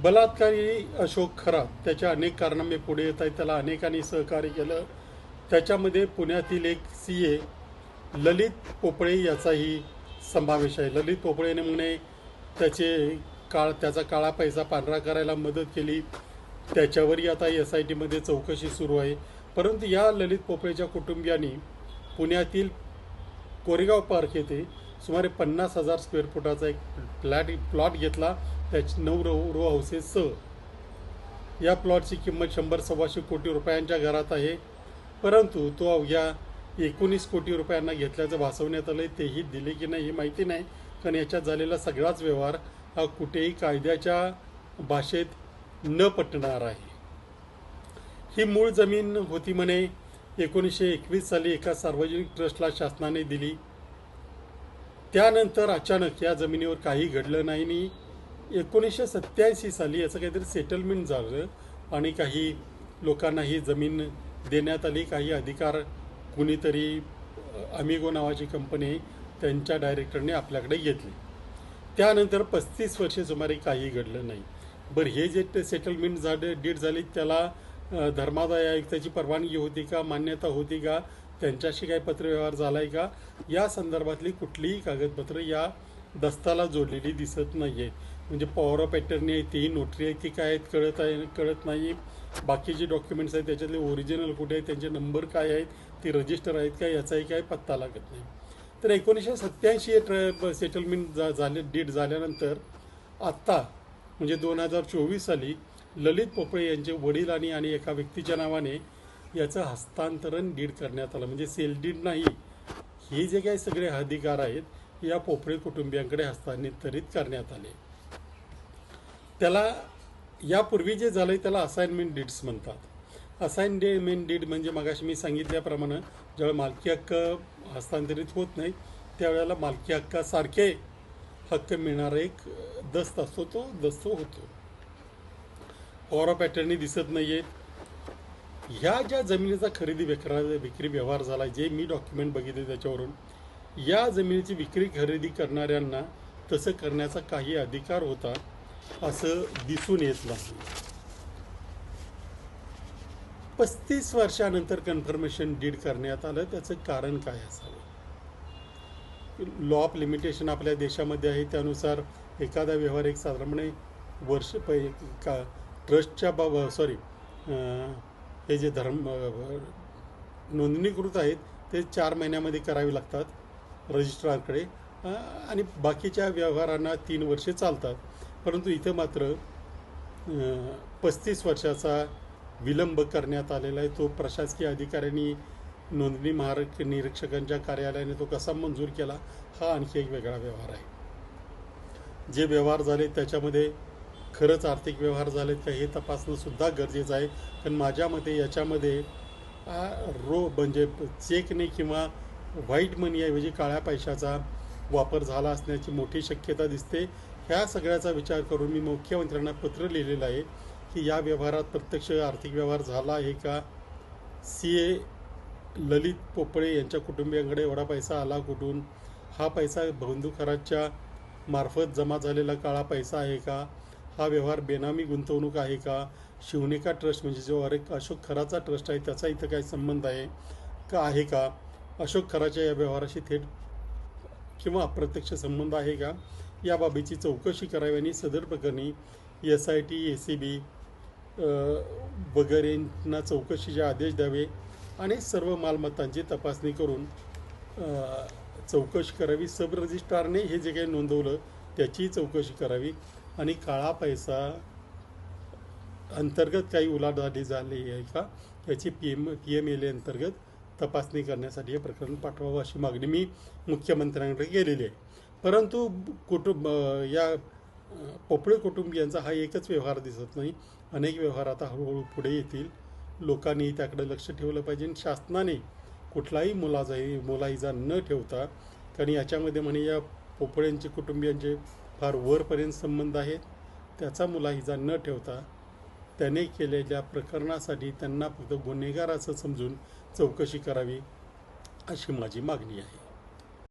बलात्कारी अशोक खरात त्याच्या अनेक कारनामे पुढे येत आहेत. त्याला अनेकांनी सहकार्य केलं. त्याच्यामध्ये पुण्यातील एक CA ललित पोपळे याचाही समावेश आहे. ललित पोपळेने म्हणे त्याचा काळा पैसा पांढरा करायला मदत केली. त्याच्यावरही आता SITमध्ये चौकशी सुरू आहे. परंतु या ललित पोपळेच्या कुटुंबियांनी पुण्यातील कोरेगाव पार्क येथे सुमारे 50,000 स्क्वेअर फुटाचा एक प्लॉट घेतला. त्याची 9 रो हाऊसेससह या प्लॉटची किंमत 100-125 कोटी रुपयांच्या घरात आहे. परंतु तो अवघ्या 19 कोटी रुपयांना घेतल्याचं भासवण्यात आलं. तेही दिले की नाही हे माहिती नाही, कारण याच्यात झालेला सगळाच व्यवहार हा कुठेही कायद्याच्या भाषेत न पटणार आहे. ही मूळ जमीन होती म्हणे 1921 साली एका सार्वजनिक ट्रस्टला शासनाने दिली. त्यानंतर अचानक या जमिनीवर काही घडलं नाही आणि 1987 साली याचं काहीतरी सेटलमेंट झालं आणि काही लोकांना ही जमीन देण्यात आली. काही अधिकार कुणीतरी अमिगो नावाची कंपनी त्यांच्या डायरेक्टरने आपल्याकडे घेतली. त्यानंतर 35 वर्षे सुमारे काही घडलं नाही. बरं, हे जे सेटलमेंट डीड झाली त्याला धर्मादाय आयुक्ताची परवानगी होती का, मान्यता होती का, त्यांच्याशी काही पत्रव्यवहार झाला आहे का, या संदर्भातली कुठलीही कागदपत्र या दस्ताला जोडलेली दिसत नाही आहे. म्हणजे पॉवर ऑफ अटर्नी आहे, तीही नोटरी आहे, ती काय आहेत कळत नाही. बाकीचे डॉक्युमेंट्स आहेत त्याच्यातले ओरिजिनल कुठे आहेत, त्यांचे नंबर काय आहेत, ती रजिस्टर आहेत का, याचाही काही पत्ता लागत नाही. तर 1987 सेटलमेंट डीड झाल्यानंतर आत्ता म्हणजे 2024 साली ललित पोपळे यांचे वडील आणि एका व्यक्तीच्या नावाने याचं हस्तांतरण डीड करण्यात आलं. म्हणजे सेल डीड नाही, हे जे काही सगळे अधिकार आहेत या पोपळे कुटुंबियांकडे हस्तांतरित करण्यात आले. त्याला यापूर्वी जे झालं त्याला असाइनमेंट डीड्स म्हणतात. असाइनमेंट डीड म्हणजे मगाशी मी सांगितल्याप्रमाणे ज्यावेळेला मालकी हक्क हस्तांतरित होत नाही त्यावेळेला मालकी हक्कासारखे हक्क मिळणारा एक दस्त असतो, तो दस्त होतो. पॉवर ऑफ अटर्नी दिसत नाही आहे. ह्या ज्या जमिनीचा खरेदी विक्री व्यवहार झाला, जे मी डॉक्युमेंट बघितले त्याच्यावरून, या जमिनीची विक्री खरेदी करणाऱ्यांना तसं करण्याचा काही अधिकार होता असं दिसून येत नाही. 35 वर्षानंतर कन्फर्मेशन डीड करण्यात आलं. त्याचं कारण काय असावं? लॉ ऑफ लिमिटेशन आपल्या देशामध्ये आहे. त्यानुसार एखादा व्यवहार एक साधारणपणे वर्ष ट्रस्टच्या हे जे नोंदणीकृत आहेत ते 4 महिन्यामध्ये करावे लागतात रजिस्ट्रारकडे आणि बाकीच्या व्यवहारांना 3 वर्षे चालतात. परंतु इथं मात्र 35 वर्षाचा विलंब करण्यात आलेला आहे. तो प्रशासकीय अधिकाऱ्यांनी नोंदणी निरीक्षकांच्या कार्यालयाने तो कसा मंजूर केला हा आणखी एक वेगळा व्यवहार आहे. जे व्यवहार झाले त्याच्यामध्ये खरंच आर्थिक व्यवहार झालेत का हे तपासणं सुद्धा गरजेचं आहे. कारण माझ्या मते याच्यामध्ये म्हणजे चेकने किंवा व्हाईट मनीऐवजी काळ्या पैशाचा वापर झाला असण्याची मोठी शक्यता दिसते. ह्या सगळ्याचा विचार करून मी मुख्यमंत्र्यांना पत्र लिहिलेलं आहे की या व्यवहारात प्रत्यक्ष आर्थिक व्यवहार झाला आहे का, CA ललित पोपळे यांच्या कुटुंबियांकडे एवढा पैसा आला कुठून, हा पैसा बंधू खरातच्या मार्फत जमा झालेला काळा पैसा आहे का, हा व्यवहार बेनामी गुंतवणूक आहे का, शिवनिका ट्रस्ट म्हणजे जो अशोक खराचा ट्रस्ट आहे त्याचा इथं काही संबंध आहे का, अशोक खराच्या या व्यवहाराशी थेट किंवा अप्रत्यक्ष संबंध आहे का, या बाबीची चौकशी करावी आणि सदर प्रकरणी SIT ACB वगैरेंना चौकशीचे आदेश द्यावे आणि सर्व मालमत्तांची तपासणी करून चौकशी करावी. सब रजिस्ट्रारने हे जे काही नोंदवलं त्याचीही चौकशी करावी आणि काळा पैसा अंतर्गत काही उलाढाली झाली आहे का याची PMLA अंतर्गत तपासणी करण्यासाठी हे प्रकरण पाठवावं अशी मागणी मी मुख्यमंत्र्यांकडे केलेली आहे. परंतु या पोपळे कुटुंबियांचा हा एकच व्यवहार दिसत नाही. अनेक व्यवहार आता हळूहळू पुढे येतील. लोकांनी त्याकडे लक्ष ठेवलं पाहिजे आणि शासनाने कुठलाही मुलाहिजा न ठेवता, कारण याच्यामध्ये म्हणे या पोपळ्यांचे कुटुंबियांचे फार वरपर्यंत संबंध आहेत, त्याचा मुलाहिजा न ठेवता त्याने केलेल्या प्रकरणासाठी त्यांना फक्त गुन्हेगार असं समजून चौकशी करावी अशी माझी मागणी आहे.